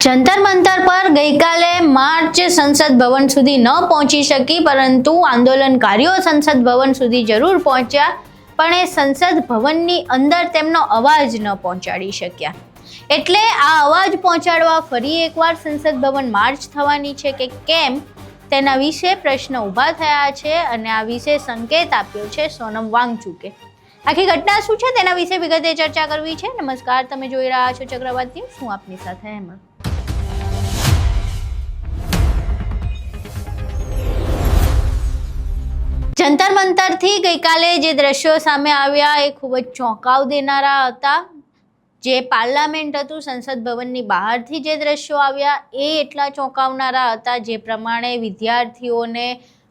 જંતર મંતર પર ગઈકાલે માર્ચ સંસદ ભવન સુધી ન પહોંચી શકી, પરંતુ આંદોલનકારીઓ સંસદ ભવન સુધી જરૂર પહોંચ્યા, પણ એ સંસદ ભવનની અંદર તેમનો અવાજ ન પહોંચાડી શક્યા. એટલે આ અવાજ પહોંચાડવા ફરી એકવાર સંસદ ભવન માર્ચ થવાની છે કે કેમ, તેના વિશે પ્રશ્ન ઊભા થયા છે અને આ વિશે સંકેત આપ્યો છે સોનમ વાંગચુકે. આખી ઘટના શું છે તેના વિશે વિગતે ચર્ચા કરવી છે. નમસ્કાર, તમે જોઈ રહ્યા છો ચક્રવાત ન્યૂઝ. હું આપની સાથે હેમંત. જંતર મંતરથી ગઈકાલે જે દ્રશ્યો સામે આવ્યા એ ખૂબ જ ચોંકાવ દેનારા હતા. જે પાર્લામેન્ટ હતું, સંસદ ભવનની બહારથી જે દ્રશ્યો આવ્યા એ એટલા ચોંકાવનારા હતા. જે પ્રમાણે વિદ્યાર્થીઓને,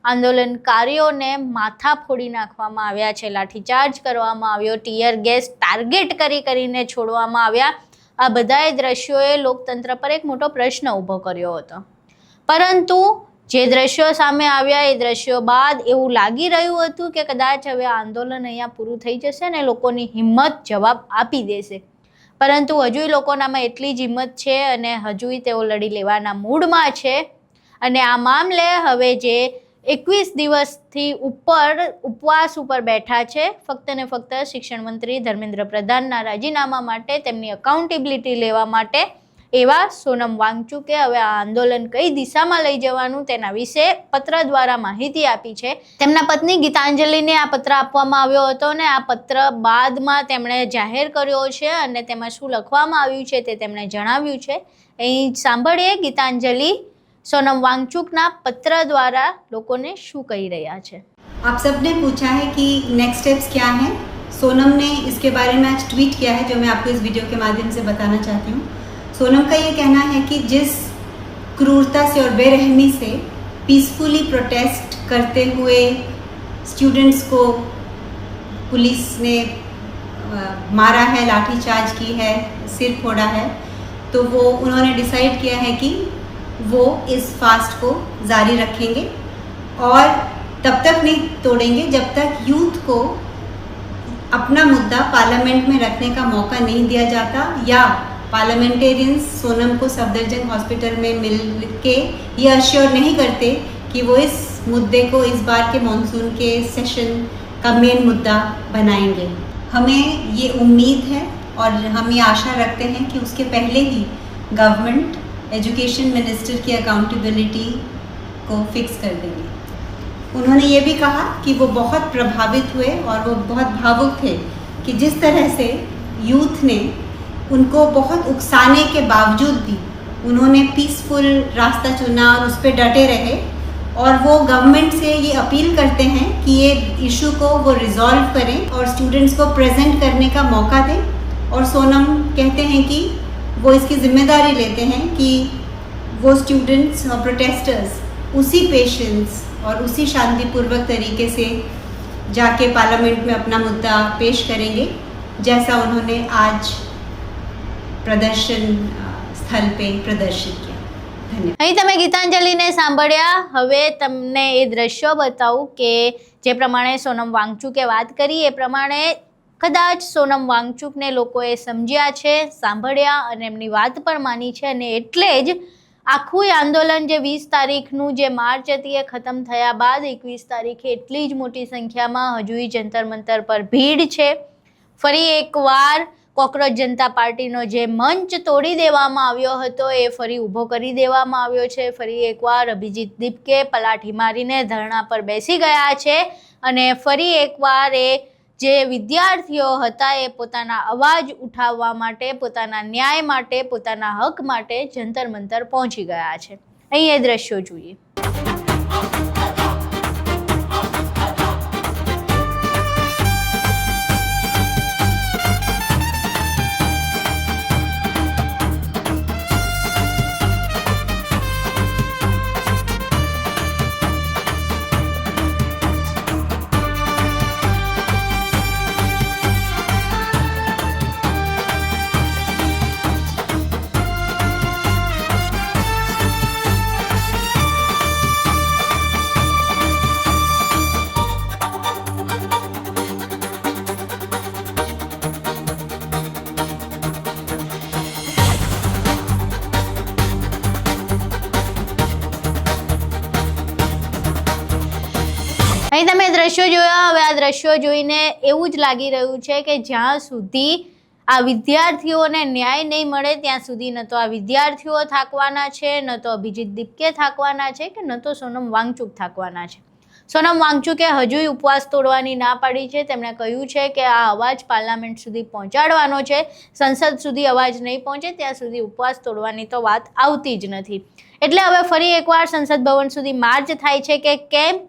આંદોલનકારીઓને માથા ફોડી નાખવામાં આવ્યા છે, લાઠીચાર્જ કરવામાં આવ્યો, ટીયર ગેસ ટાર્ગેટ કરીને છોડવામાં આવ્યા. આ બધાએ દ્રશ્યોએ લોકતંત્ર પર એક મોટો પ્રશ્ન ઊભો કર્યો હતો. પરંતુ જે દ્રશ્યો સામે આવ્યા એ દ્રશ્યો બાદ એવું લાગી રહ્યું હતું કે કદાચ હવે આંદોલન અહીંયા પૂરું થઈ જશે અને લોકોની હિંમત જવાબ આપી દેશે. પરંતુ હજુય લોકોનામાં એટલી જ હિંમત છે અને હજુય તેઓ લડી લેવાના મૂડમાં છે. અને આ મામલે હવે જે 21 દિવસથી ઉપર ઉપવાસ ઉપર બેઠા છે, ફક્ત ને ફક્ત શિક્ષણ મંત્રી ધર્મેન્દ્ર પ્રધાનના રાજીનામા માટે, તેમની અકાઉન્ટેબિલિટી લેવા માટે, એવા સોનમ વાંગચુકે હવે આ આંદોલન કઈ દિશામાં લઈ જવાનું તેના વિશે પત્ર દ્વારા માહિતી આપી છે. તેમના પત્ની ગીતાંજલિને આ પત્ર આપવામાં આવ્યો હતો અને આ પત્ર બાદમાં તેમણે જાહેર કર્યો છે અને તેમાં શું લખવામાં આવ્યું છે તે તેમણે જણાવ્યું છે. અહીં સાંભળીએ ગીતાંજલિ सोनम वांगचुकना पत्र द्वारा लोगों शू कही रहा है. आप सबने पूछा है कि नेक्स्ट स्टेप्स क्या हैं. सोनम ने इसके बारे में आज ट्वीट किया है, जो मैं आपको इस वीडियो के माध्यम से बताना चाहती हूँ. सोनम का ये कहना है कि जिस क्रूरता से और बेरहमी से पीसफुली प्रोटेस्ट करते हुए स्टूडेंट्स को पुलिस ने मारा है, लाठीचार्ज की है, सिर फोड़ा है, तो वो उन्होंने डिसाइड किया है कि वो इस फास्ट को जारी रखेंगे और तब तक नहीं तोड़ेंगे जब तक यूथ को अपना मुद्दा पार्लियामेंट में रखने का मौका नहीं दिया जाता, या पार्लियामेंटेरियंस सोनम को सफदरजंग हॉस्पिटल में मिल के ये अश्योर नहीं करते कि वो इस मुद्दे को इस बार के मॉनसून के सेशन का मेन मुद्दा बनाएंगे. हमें ये उम्मीद है और हम ये आशा रखते हैं कि उसके पहले ही गवर्नमेंट एजुकेशन मिनिस्टर की अकाउंटेबिलिटी को फिक्स कर देंगे. उन्होंने ये भी कहा कि वो बहुत प्रभावित हुए और वो बहुत भावुक थे कि जिस तरह से यूथ ने उनको बहुत उकसाने के बावजूद भी उन्होंने पीसफुल रास्ता चुना और उस पर डटे रहे. और वो गवर्नमेंट से ये अपील करते हैं कि ये इशू को वो रिजॉल्व करें और स्टूडेंट्स को प्रेजेंट करने का मौका दें. और सोनम कहते हैं कि वो इसकी जिम्मेदारी लेते हैं कि वो स्टूडेंट्स और प्रोटेस्टर्स उसी पेशेंस और उसी शांतिपूर्वक तरीके से जाके पार्लियामेंट में अपना मुद्दा पेश करेंगे जैसा उन्होंने आज प्रदर्शन स्थल पे प्रदर्शित किया. અહીં તમે ગીતાંજલિને સાંભળ્યા. હવે તમને એ દ્રશ્યો બતાવું કે જે પ્રમાણે સોનમ વાંગચુકે વાત કરી એ પ્રમાણે કદાચ સોનમ વાંગચુકને લોકોએ સમજ્યા છે, સાંભળ્યા અને એમની વાત પણ માની છે. અને એટલે જ આખું આંદોલન જે 20 તારીખનું જે માર્ચ હતી એ ખતમ થયા બાદ 21 તારીખે એટલી જ મોટી સંખ્યામાં હજુય જંતર મંતર પર ભીડ છે. ફરી એકવાર કોકરોચ જનતા પાર્ટીનો જે મંચ તોડી દેવામાં આવ્યો હતો એ ફરી ઊભો કરી દેવામાં આવ્યો છે. ફરી એકવાર અભિજીત દીપકે પલાઠી મારીને ધરણા પર બેસી ગયા છે અને ફરી એકવાર એ જે વિદ્યાર્થીઓ હતા એ પોતાના અવાજ ઉઠાવવા માટે, પોતાના ન્યાય માટે, પોતાના હક માટે જંતર મંતર પહોંચી ગયા છે. અહીં એ દ્રશ્યો જોઈએ. અહીં તમે દ્રશ્યો જોયા. હવે આ દ્રશ્યો જોઈને એવું જ લાગી રહ્યું છે કે જ્યાં સુધી આ વિદ્યાર્થીઓને ન્યાય નહીં મળે ત્યાં સુધી ન તો આ વિદ્યાર્થીઓ થાકવાના છે, ન તો અભિજીત દીપકે થાકવાના છે, કે ન તો સોનમ વાંગચુક થાકવાના છે. સોનમ વાંગચુકે હજુય ઉપવાસ તોડવાની ના પાડી છે. તેમણે કહ્યું છે કે આ અવાજ પાર્લામેન્ટ સુધી પહોંચાડવાનો છે. સંસદ સુધી અવાજ નહીં પહોંચે ત્યાં સુધી ઉપવાસ તોડવાની તો વાત આવતી જ નથી. એટલે હવે ફરી એકવાર સંસદ ભવન સુધી માર્ચ થાય છે કે કેમ?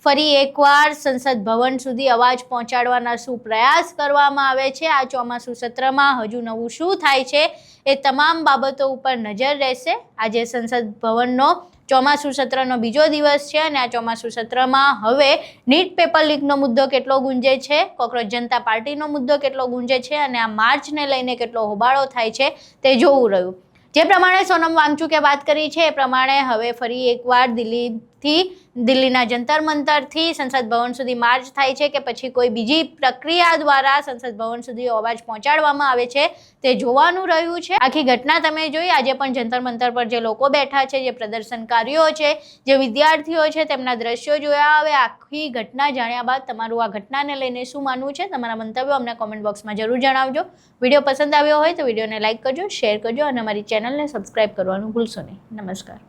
ફરી એકવાર સંસદ ભવન સુધી અવાજ પહોંચાડવાના શું પ્રયાસ કરવામાં આવે છે? આ ચોમાસું સત્રમાં હજુ નવું શું થાય છે એ તમામ બાબતો ઉપર નજર રહેશે. આજે સંસદ ભવનનો ચોમાસું સત્રનો બીજો દિવસ છે અને આ ચોમાસું સત્રમાં હવે નીટ પેપર લીકનો મુદ્દો કેટલો ગુંજે છે, કોકરોચ જનતા પાર્ટીનો મુદ્દો કેટલો ગુંજે છે અને આ માર્ચને લઈને કેટલો હોબાળો થાય છે તે જોવું રહ્યું. જે પ્રમાણે સોનમ વાંગચુકે વાત કરી છે એ પ્રમાણે હવે ફરી એકવાર દિલ્હીના જંતર મંતરથી સંસદ ભવન સુધી માર્ચ થાય છે કે પછી કોઈ બીજી પ્રક્રિયા દ્વારા સંસદ ભવન સુધી અવાજ પહોંચાડવામાં આવે છે તે જોવાનું રહ્યું છે. આખી ઘટના તમે જોઈ. આજે પણ જંતર મંતર પર જે લોકો બેઠા છે, જે પ્રદર્શનકારીઓ છે, જે વિદ્યાર્થીઓ છે, તેમના દ્રશ્યો જોયા. હવે આખી ઘટના જાણ્યા બાદ તમારું આ ઘટનાને લઈને શું માનવું છે? તમારા મંતવ્યો અમને કોમેન્ટ બોક્સમાં જરૂર જણાવજો. વિડીયો પસંદ આવ્યો હોય તો વિડીયોને લાઇક કરજો, શેર કરજો અને અમારી ચેનલને સબસ્ક્રાઇબ કરવાનું ભૂલશો નહીં. નમસ્કાર.